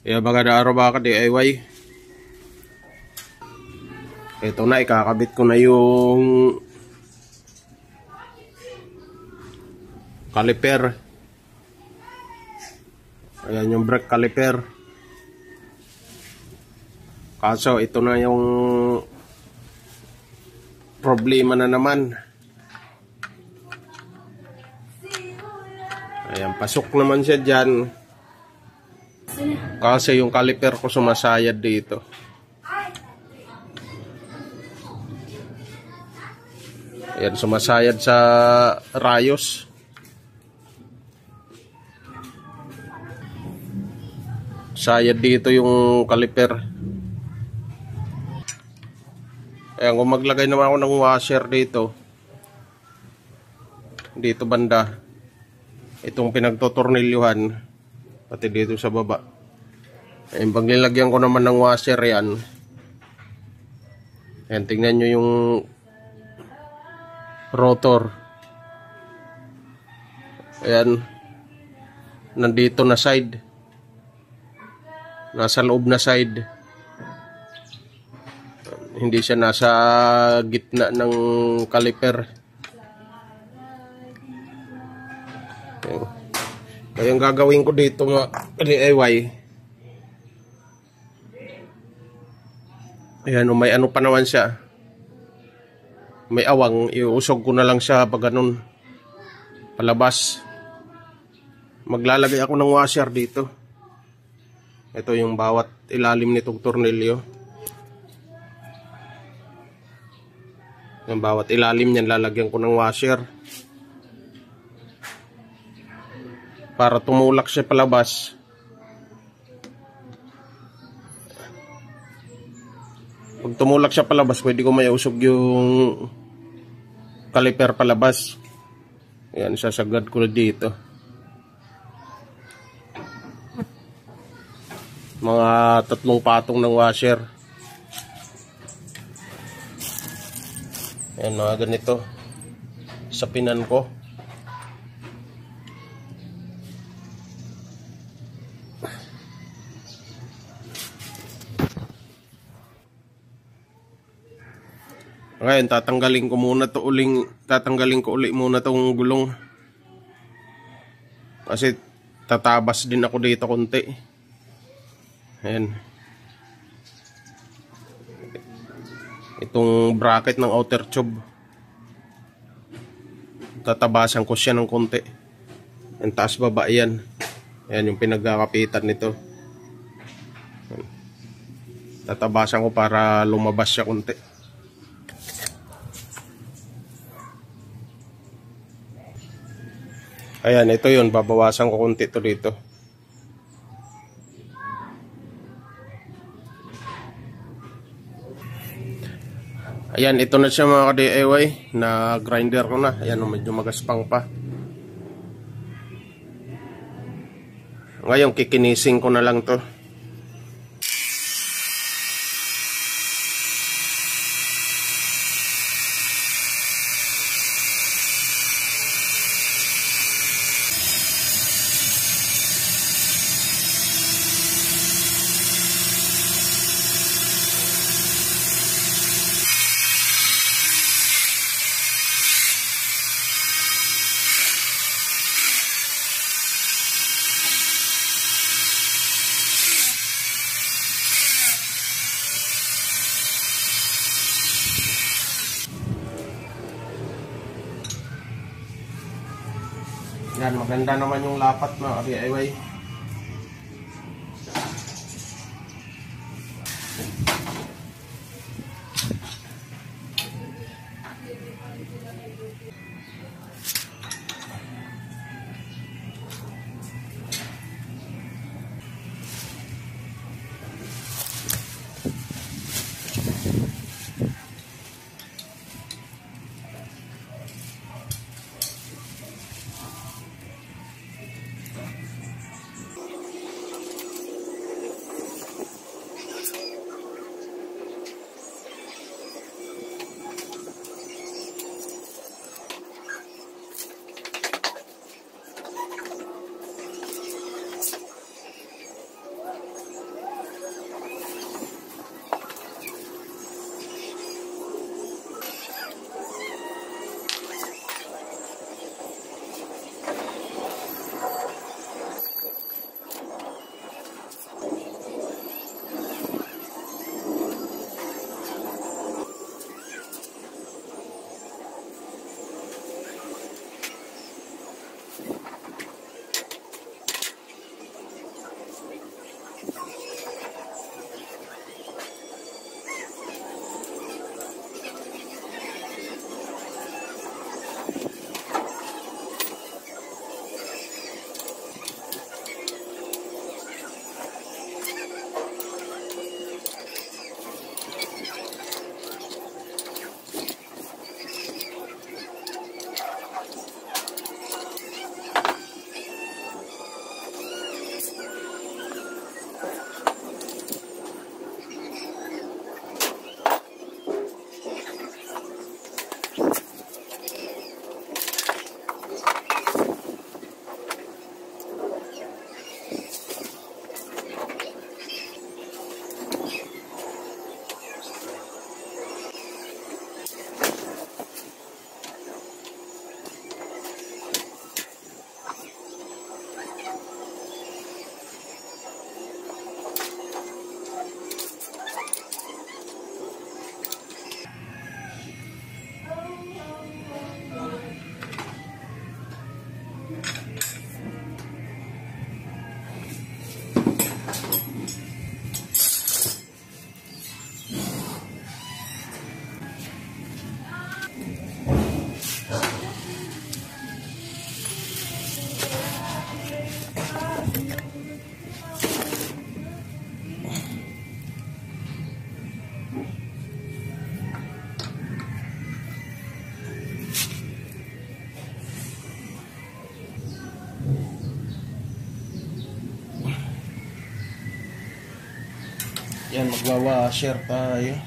Kaya baga naaraw ba ka DIY. Ito na, ikakabit ko na yung caliper. Ayan yung brake caliper. Kaso ito na yung problema na naman. Ayan, pasok naman siya dyan. Kasi yung caliper ko sumasayad dito. Ayan, sumasayad sa rayos. Sayad dito yung caliper. Ayan, kung maglagay naman ako ng washer dito. Dito banda. Itong pinagtotornilyuhan. Pati dito sa baba. Ayan, pag nilagyan ko naman ng washer yan. Ayan, tingnan nyo yung rotor. Ayan. Nandito na side. Nasa loob na side. Hindi siya nasa gitna ng caliper. Kaya yung gagawin ko dito mga DIY. Ayan, may ano pa naman siya. May awang. Iusog ko na lang siya pag ganun. Palabas. Maglalagay ako ng washer dito. Ito yung bawat ilalim nitong tornilyo. Yung bawat ilalim niyan lalagyan ko ng washer. Para tumulak siya palabas. Pag tumulak siya palabas, pwede ko maiusog yung caliper palabas. Ayan, sasagad ko dito. Mga 3 patong ng washer. Ayan, mga ganito. Sa pinan ko. Ngayon, tatanggalin ko uli muna tong gulong. Kasi tatabas din ako dito konti. Ayan. Itong bracket ng outer tube. Tatabasan ko siya ng konti. Ang taas baba yan. Ayan yung pinagkakapitan nito. Tatabasan ko para lumabas siya konti. Ayan, ito yun. Babawasan ko konti ito dito. Ayan, ito na siya mga ka-DIY. Na grinder ko na. Ayan, medyo magaspang pa. Ngayon, kikinising ko na lang to. Yan, maganda naman yung lapat mga DIY. Yan, magwa-washer tayo.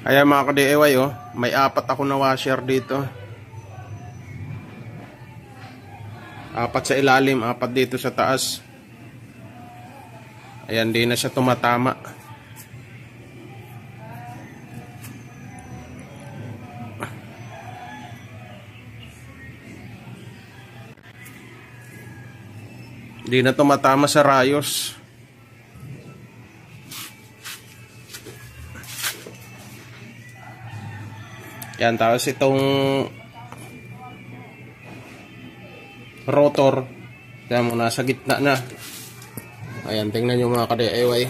Ayan mga ka-DIY, oh, may 4 ako na washer dito. 4 sa ilalim, 4 dito sa taas. Ayan, di na siya tumatama. Di na tumatama sa rayos. Yan, tapos itong rotor, yan mo, nasa gitna na. Ayan, tingnan nyo mga ka-DIY.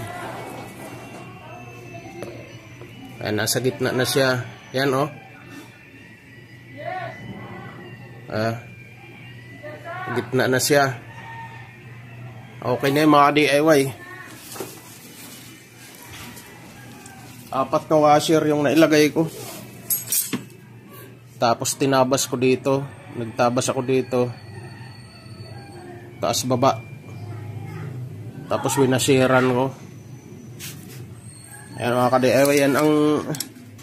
Ayan, nasa gitna na siya. Yan, oh. Gitna na siya. Okay na yung mga ka-DIY. 4 na washer yung nailagay ko. Tapos tinabas ko dito, nagtabas ako dito, taas baba, tapos winasiran ko. Ayan mga ka-DIY,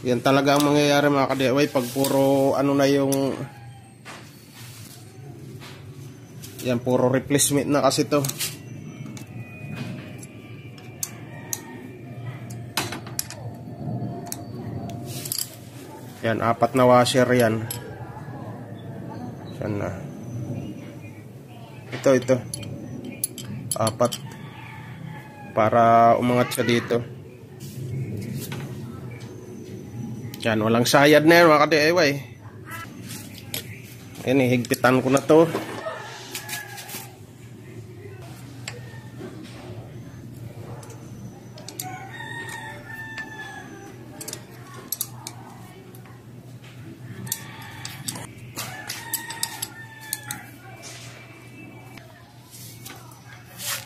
yan talaga ang mangyayari mga ka-DIY pag puro ano na yung, yan puro replacement na kasi to. Yan, 4 na washer yan. Yan na. Ito. 4. Para umangat siya dito. Yan, walang sayad na yan mga ka-DIY. Yan, higpitan ko na to.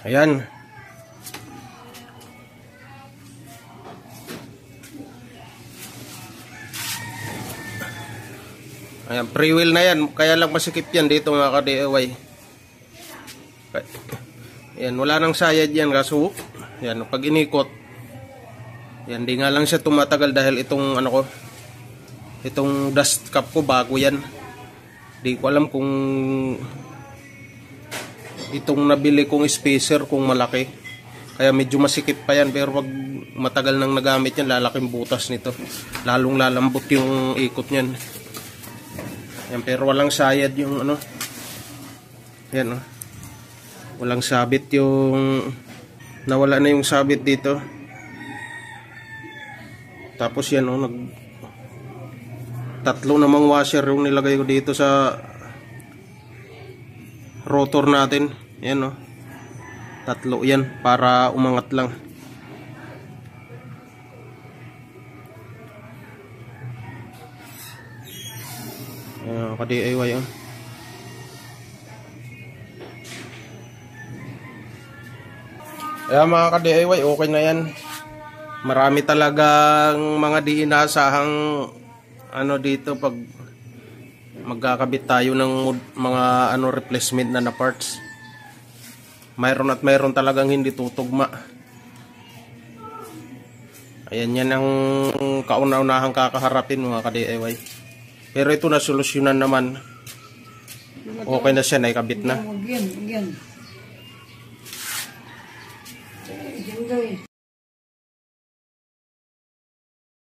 Ayan. Ayan, free wheel na yan. Kaya lang masikip yan dito mga ka-DIY. Ayan, wala nang sayad yan. Kaso, ayan, pag inikot, ayan, di nga lang siya tumatagal dahil itong, ano ko, itong dust cap ko, bago yan. Di ko alam kung itong nabili kong spacer kung malaki, kaya medyo masikip pa yan, pero pag matagal nang nagamit yan, lalaking butas nito, lalong lalambot yung ikot nyan. Yan, pero walang sayad yung ano, yan, oh. Walang sabit yung, nawala na yung sabit dito. Tapos yan, oh, 3 namang washer yung nilagay ko dito sa rotor natin. Yan, oh. 3 yan para umangat lang. Ayan, ka-DIY, oh. Ayan mga ka-DIY, okay na yan. Marami talagang mga di inaasahang ano dito pag magkakabit tayo ng mga ano replacement na parts. Mayroon at mayroon talagang hindi tutugma. Ayan, yan ang kauna-unahang kakaharapin mga ka-DIY. Pero ito na solusyonan naman. Okay na siya, naikabit na. Yan.